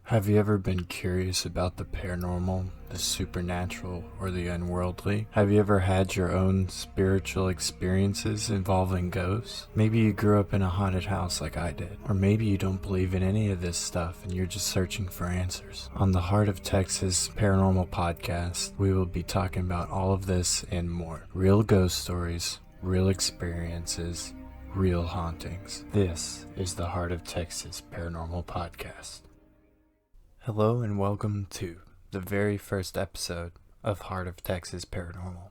Have you ever been curious about the paranormal, the supernatural, or the unworldly? Have you ever had your own spiritual experiences involving ghosts? Maybe you grew up in a haunted house like I did. Or maybe you don't believe in any of this stuff and you're just searching for answers. On the Heart of Texas Paranormal Podcast, we will be talking about all of this and more. Real ghost stories, real experiences, real hauntings. This is the Heart of Texas Paranormal Podcast. Hello and welcome to the very first episode of Heart of Texas Paranormal.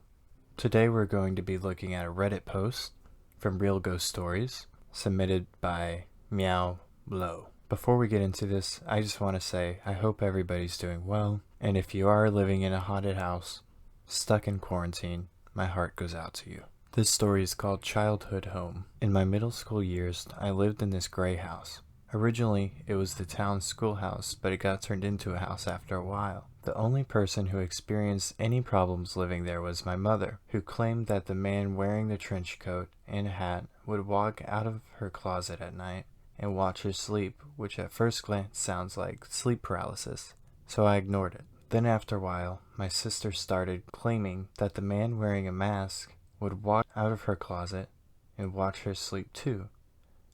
Today we're going to be looking at a Reddit post from Real Ghost Stories submitted by Meow Blow. Before we get into this, I just want to say I hope everybody's doing well, and if you are living in a haunted house, stuck in quarantine, my heart goes out to you. This story is called Childhood Home. In my middle school years, I lived in this gray house. Originally, it was the town's schoolhouse, but it got turned into a house after a while. The only person who experienced any problems living there was my mother, who claimed that the man wearing the trench coat and hat would walk out of her closet at night and watch her sleep, which at first glance sounds like sleep paralysis, so I ignored it. Then after a while, my sister started claiming that the man wearing a mask would walk out of her closet and watch her sleep too.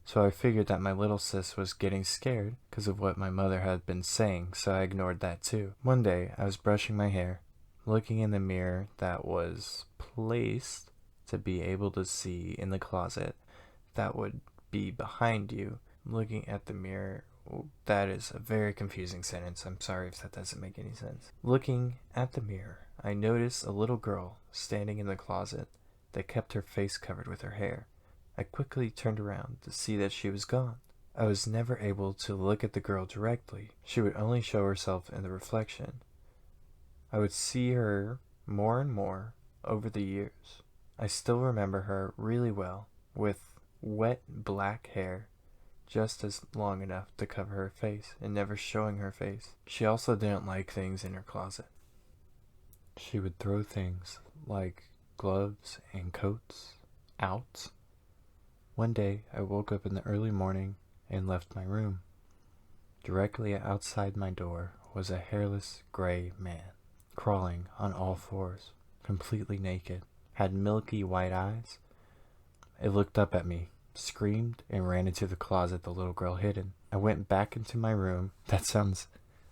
So I figured that my little sis was getting scared because of what my mother had been saying, so I ignored that too. One day, I was brushing my hair, looking in the mirror that was placed to be able to see in the closet that would be behind you. Looking at the mirror, that is a very confusing sentence. I'm sorry if that doesn't make any sense. Looking at the mirror, I noticed a little girl standing in the closet that kept her face covered with her hair. I quickly turned around to see that she was gone. I was never able to look at the girl directly. She would only show herself in the reflection. I would see her more and more over the years. I still remember her really well, with wet black hair, just as long enough to cover her face and never showing her face. She also didn't like things in her closet. She would throw things like gloves and coats out. One day, I woke up in the early morning and left my room. Directly outside my door was a hairless gray man, crawling on all fours, completely naked, had milky white eyes. It looked up at me, screamed, and ran into the closet the little girl hid in. I went back into my room. That sounds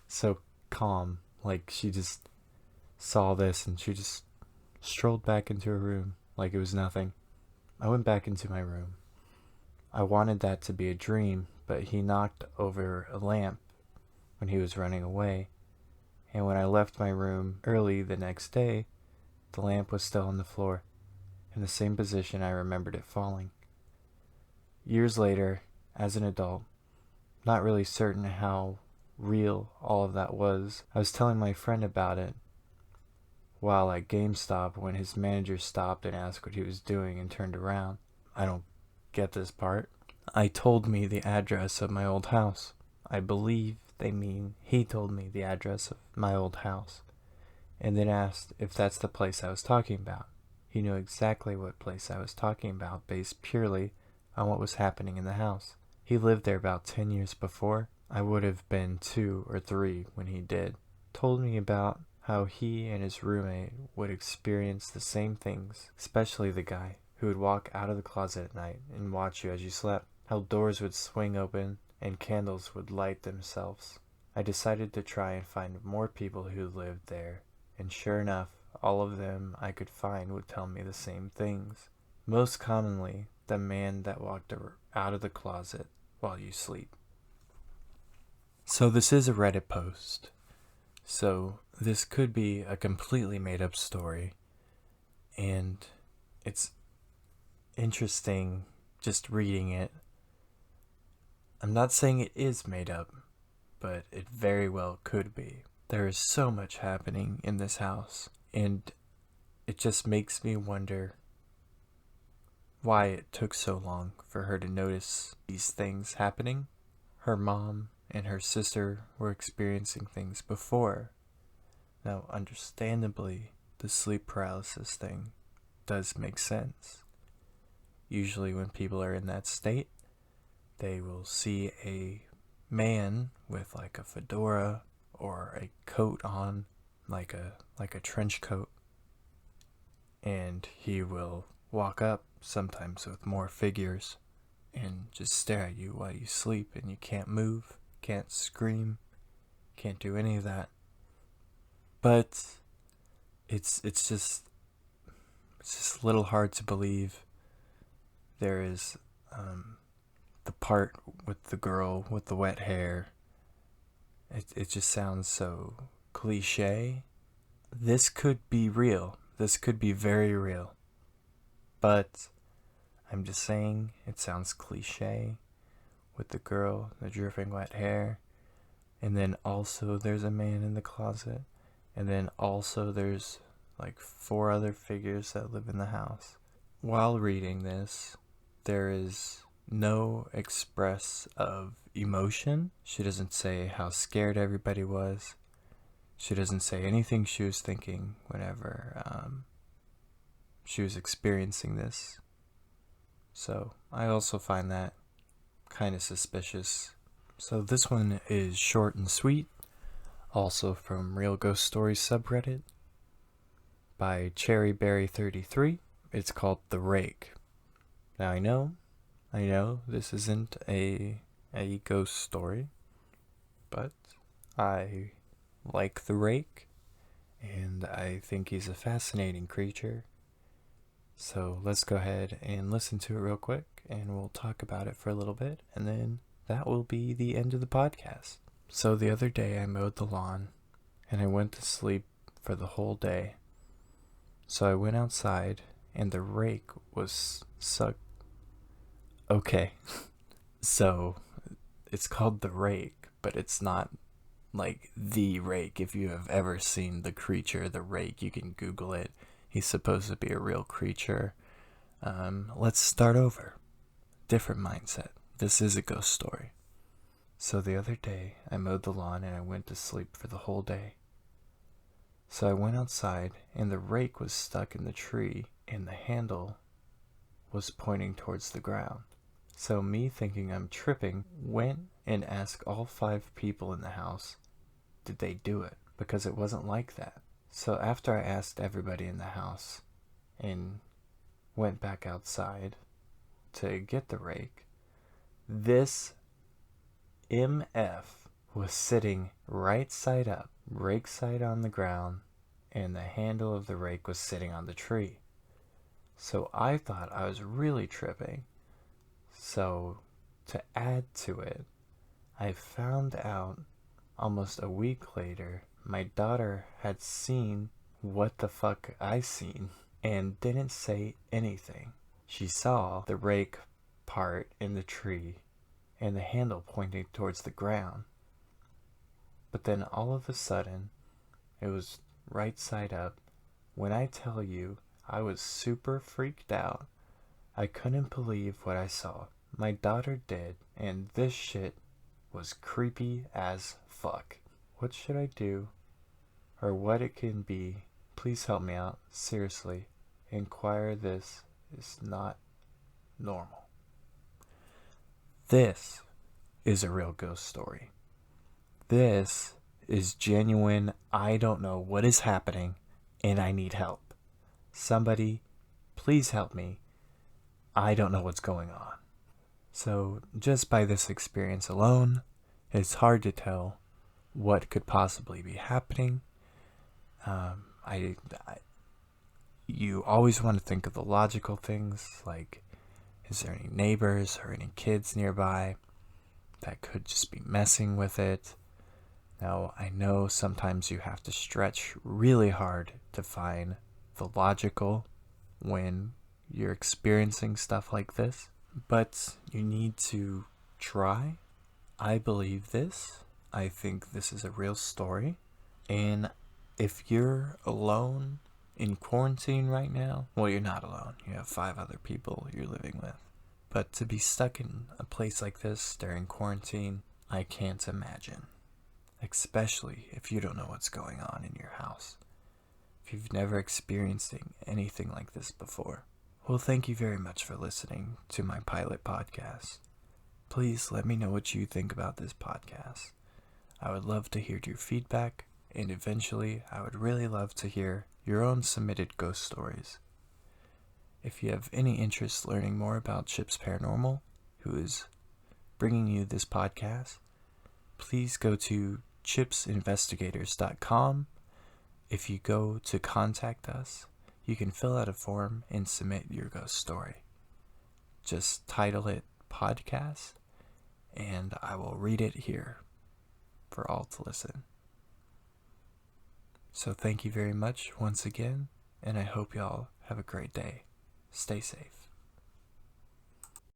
so calm, like she just saw this and she just strolled back into her room like it was nothing. I went back into my room. I wanted that to be a dream, but he knocked over a lamp when he was running away, and when I left my room early the next day, the lamp was still on the floor, in the same position I remembered it falling. Years later, as an adult, not really certain how real all of that was, I was telling my friend about it while at GameStop when his manager stopped and asked what he was doing and turned around. I don't get this part. I told me the address of my old house. I believe they mean he told me the address of my old house, and then asked if that's the place I was talking about. He knew exactly what place I was talking about based purely on what was happening in the house. He lived there about 10 years before. I would have been 2 or 3 when he did. Told me about how he and his roommate would experience the same things, especially the guy who would walk out of the closet at night and watch you as you slept, how doors would swing open and candles would light themselves. I decided to try and find more people who lived there, and sure enough, all of them I could find would tell me the same things. Most commonly, the man that walked out of the closet while you sleep. So this is a Reddit post, so this could be a completely made up story, and it's interesting just reading it. I'm not saying it is made up, but it very well could be. There is so much happening in this house, and it just makes me wonder why it took so long for her to notice these things happening. Her mom and her sister were experiencing things before. Now, understandably, the sleep paralysis thing does make sense. Usually when people are in that state, they will see a man with like a fedora or a coat on, like a trench coat, and he will walk up, sometimes with more figures, and just stare at you while you sleep, and you can't move, can't scream, can't do any of that. But it's just a little hard to believe. There is the part with the girl with the wet hair. It just sounds so cliche. This could be real. This could be very real. But I'm just saying, it sounds cliche with the girl, the dripping wet hair. And then also there's a man in the closet. And then also there's like 4 other figures that live in the house. While reading this, there is no express of emotion. She doesn't say how scared everybody was. She doesn't say anything she was thinking whenever she was experiencing this. So I also find that kind of suspicious. So this one is short and sweet, also from Real Ghost Stories subreddit by Cherryberry33. It's called The Rake. Now I know this isn't a ghost story, but I like the Rake, and I think he's a fascinating creature. So let's go ahead and listen to it real quick, and we'll talk about it for a little bit, and then that will be the end of the podcast. So the other day I mowed the lawn, and I went to sleep for the whole day. So I went outside, and the rake was Okay, so it's called the rake, but it's not like the rake. If you have ever seen the creature, the rake, you can Google it. He's supposed to be a real creature. Let's start over. Different mindset. This is a ghost story. So the other day, I mowed the lawn and I went to sleep for the whole day. So I went outside and the rake was stuck in the tree and the handle was pointing towards the ground. So me thinking I'm tripping, went and asked all 5 people in the house, did they do it? Because it wasn't like that. So after I asked everybody in the house and went back outside to get the rake, this MF was sitting right side up, rake side on the ground, and the handle of the rake was sitting on the tree. So I thought I was really tripping. So to add to it, I found out almost a week later my daughter had seen what the fuck I seen and didn't say anything. She saw the rake part in the tree and the handle pointing towards the ground. But then all of a sudden, it was right side up. When I tell you, I was super freaked out. I couldn't believe what I saw. My daughter did, and this shit was creepy as fuck. What should I do? Or what it can be? Please help me out. Seriously. Inquire, this is not normal. This is a real ghost story. This is genuine. I don't know what is happening, and I need help. Somebody, please help me. I don't know what's going on. So just by this experience alone, it's hard to tell what could possibly be happening. You always want to think of the logical things, like, is there any neighbors or any kids nearby that could just be messing with it? Now, I know sometimes you have to stretch really hard to find the logical when you're experiencing stuff like this, but you need to try. I believe this. I think this is a real story. And if you're alone in quarantine right now, well, you're not alone. You have 5 other people you're living with. But to be stuck in a place like this during quarantine, I can't imagine. Especially if you don't know what's going on in your house. If you've never experienced anything like this before. Well, thank you very much for listening to my pilot podcast. Please let me know what you think about this podcast. I would love to hear your feedback, and eventually I would really love to hear your own submitted ghost stories. If you have any interest learning more about Chips Paranormal, who is bringing you this podcast, please go to chipsinvestigators.com. If you go to contact us, you can fill out a form and submit your ghost story. Just title it podcast, and I will read it here for all to listen. So thank you very much once again, and I hope y'all have a great day. Stay safe.